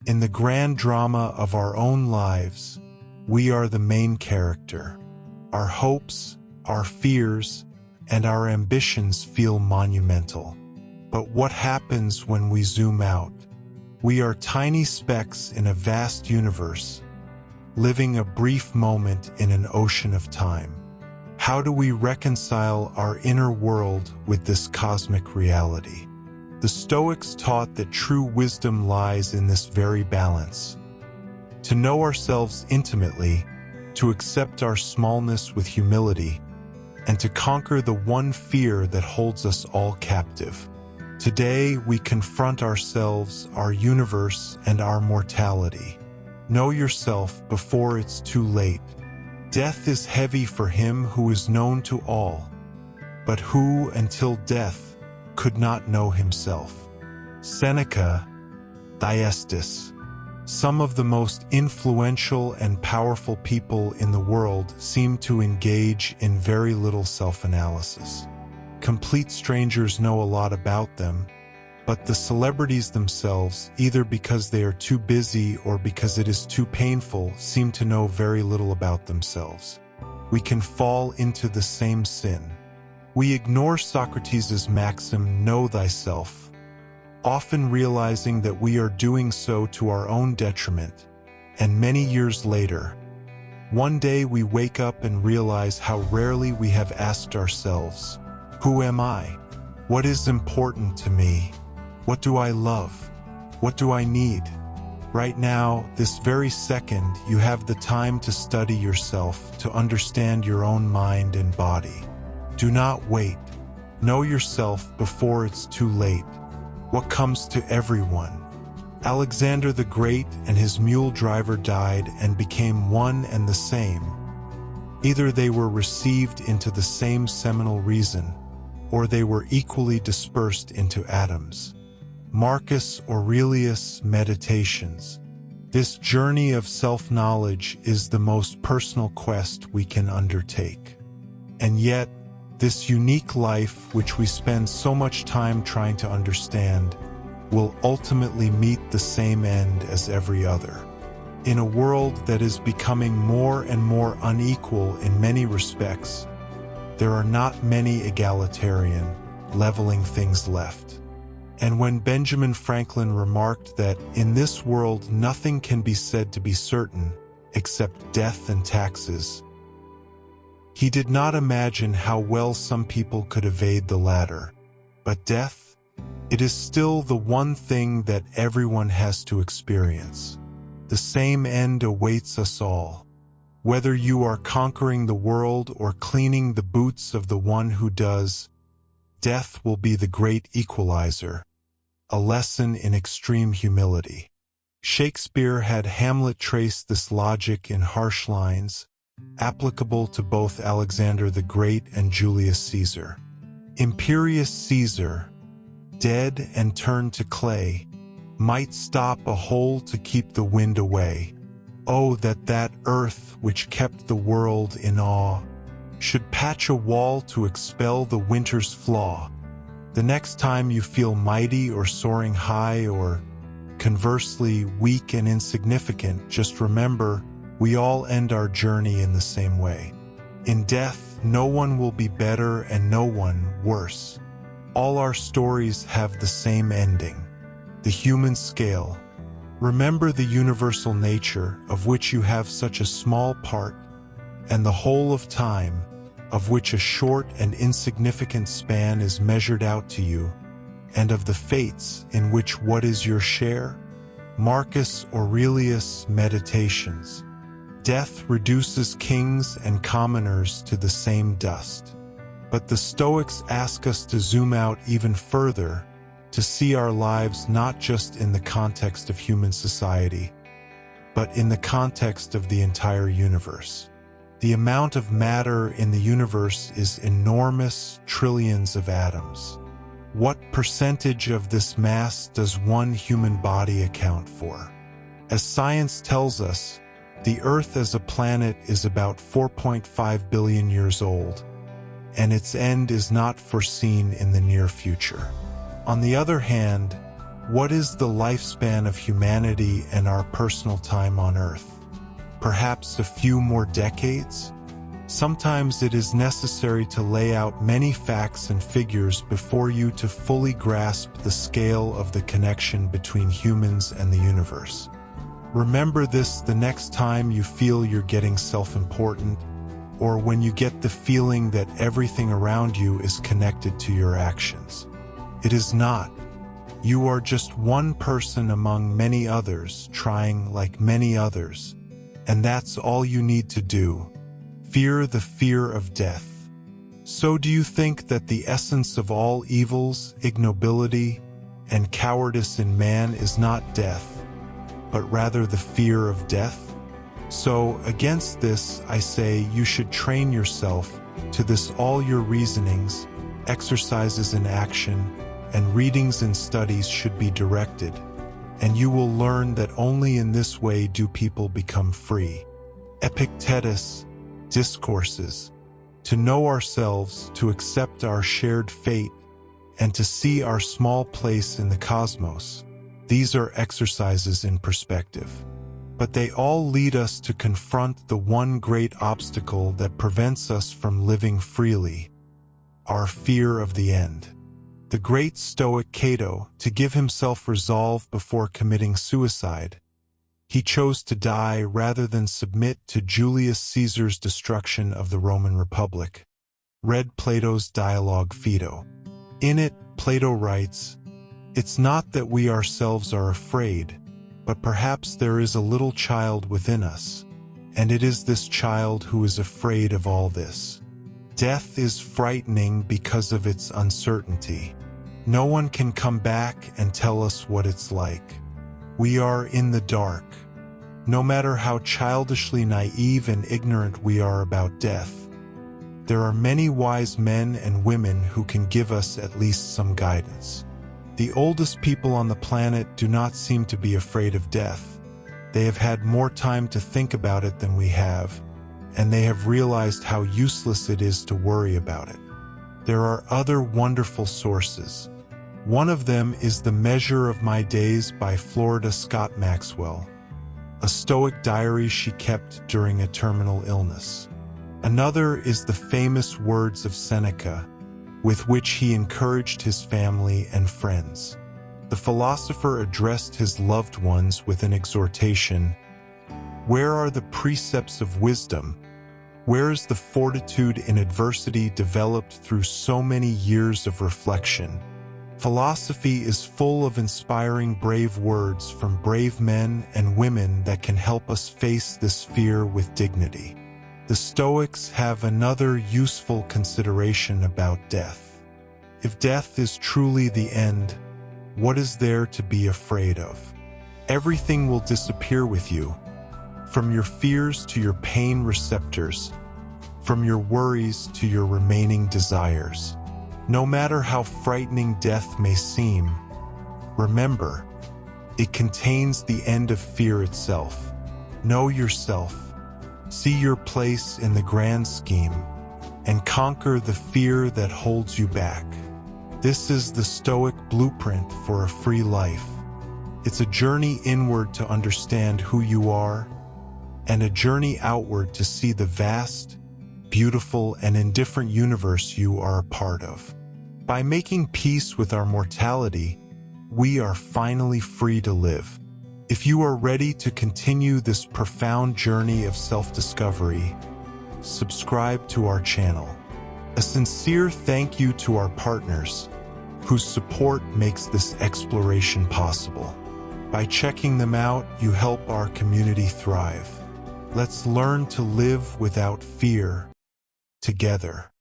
In the grand drama of our own lives, we are the main character. Our hopes, our fears, and our ambitions feel monumental. But what happens when we zoom out? We are tiny specks in a vast universe, living a brief moment in an ocean of time. How do we reconcile our inner world with this cosmic reality? The Stoics taught that true wisdom lies in this very balance. To know ourselves intimately, to accept our smallness with humility, and to conquer the one fear that holds us all captive. Today, we confront ourselves, our universe, and our mortality. Know yourself before it's too late. Death is heavy for him who is known to all, but who, until death, could not know himself. Seneca, Thyself. Some of the most influential and powerful people in the world seem to engage in very little self-analysis. Complete strangers know a lot about them, but the celebrities themselves, either because they are too busy or because it is too painful, seem to know very little about themselves. We can fall into the same sin. We ignore Socrates' maxim, "Know thyself," often realizing that we are doing so to our own detriment, and many years later, one day we wake up and realize how rarely we have asked ourselves, who am I? What is important to me? What do I love? What do I need? Right now, this very second, you have the time to study yourself, to understand your own mind and body. Do not wait. Know yourself before it's too late. What comes to everyone? Alexander the Great and his mule driver died and became one and the same. Either they were received into the same seminal reason, or they were equally dispersed into atoms. Marcus Aurelius Meditations. This journey of self-knowledge is the most personal quest we can undertake. And yet, this unique life, which we spend so much time trying to understand, will ultimately meet the same end as every other. In a world that is becoming more and more unequal in many respects, there are not many egalitarian, leveling things left. And when Benjamin Franklin remarked that in this world nothing can be said to be certain except death and taxes, he did not imagine how well some people could evade the latter. But death, it is still the one thing that everyone has to experience. The same end awaits us all. Whether you are conquering the world or cleaning the boots of the one who does, death will be the great equalizer, a lesson in extreme humility. Shakespeare had Hamlet trace this logic in harsh lines, applicable to both Alexander the Great and Julius Caesar. Imperious Caesar, dead and turned to clay, might stop a hole to keep the wind away. Oh, that earth which kept the world in awe should patch a wall to expel the winter's flaw. The next time you feel mighty or soaring high or, conversely, weak and insignificant, just remember, we all end our journey in the same way. In death, no one will be better and no one worse. All our stories have the same ending, the human scale. Remember the universal nature of which you have such a small part, and the whole of time, of which a short and insignificant span is measured out to you, and of the fates in which what is your share? Marcus Aurelius Meditations. Death reduces kings and commoners to the same dust. But the Stoics ask us to zoom out even further, to see our lives not just in the context of human society, but in the context of the entire universe. The amount of matter in the universe is enormous, trillions of atoms. What percentage of this mass does one human body account for? As science tells us, the Earth as a planet is about 4.5 billion years old, and its end is not foreseen in the near future. On the other hand, What is the lifespan of humanity and our personal time on Earth? Perhaps a few more decades? Sometimes it is necessary to lay out many facts and figures before you to fully grasp the scale of the connection between humans and the universe. Remember this the next time you feel you're getting self-important, or when you get the feeling that everything around you is connected to your actions. It is not. You are just one person among many others trying like many others, and that's all you need to do. Fear the fear of death. So do you think that the essence of all evils, ignobility, and cowardice in man is not death, but rather the fear of death? So, against this, I say you should train yourself to this. All your reasonings, exercises in action, and readings and studies should be directed, and you will learn that only in this way do people become free. Epictetus, Discourses. To know ourselves, to accept our shared fate, and to see our small place in the cosmos. These are exercises in perspective. But they all lead us to confront the one great obstacle that prevents us from living freely: our fear of the end. The great Stoic Cato, to give himself resolve before committing suicide, he chose to die rather than submit to Julius Caesar's destruction of the Roman Republic. Read Plato's Dialogue Phaedo. In it, Plato writes, "It's not that we ourselves are afraid, but perhaps there is a little child within us, and it is this child who is afraid of all this. Death is frightening because of its uncertainty. No one can come back and tell us what it's like. We are in the dark. No matter how childishly naive and ignorant we are about death, there are many wise men and women who can give us at least some guidance. The oldest people on the planet do not seem to be afraid of death. They have had more time to think about it than we have, and they have realized how useless it is to worry about it. There are other wonderful sources. One of them is The Measure of My Days by Florida Scott Maxwell, a Stoic diary she kept during a terminal illness. Another is the famous words of Seneca, with which he encouraged his family and friends. The philosopher addressed his loved ones with an exhortation: "Where are the precepts of wisdom? Where is the fortitude in adversity developed through so many years of reflection?" Philosophy is full of inspiring brave words from brave men and women that can help us face this fear with dignity. The Stoics have another useful consideration about death. If death is truly the end, what is there to be afraid of? Everything will disappear with you, from your fears to your pain receptors, from your worries to your remaining desires. No matter how frightening death may seem, remember, it contains the end of fear itself. Know yourself, see your place in the grand scheme, and conquer the fear that holds you back. This is the Stoic blueprint for a free life. It's a journey inward to understand who you are, and a journey outward to see the vast, beautiful, and indifferent universe you are a part of. By making peace with our mortality, we are finally free to live. If you are ready to continue this profound journey of self-discovery, subscribe to our channel. A sincere thank you to our partners, whose support makes this exploration possible. By checking them out, you help our community thrive. Let's learn to live without fear together.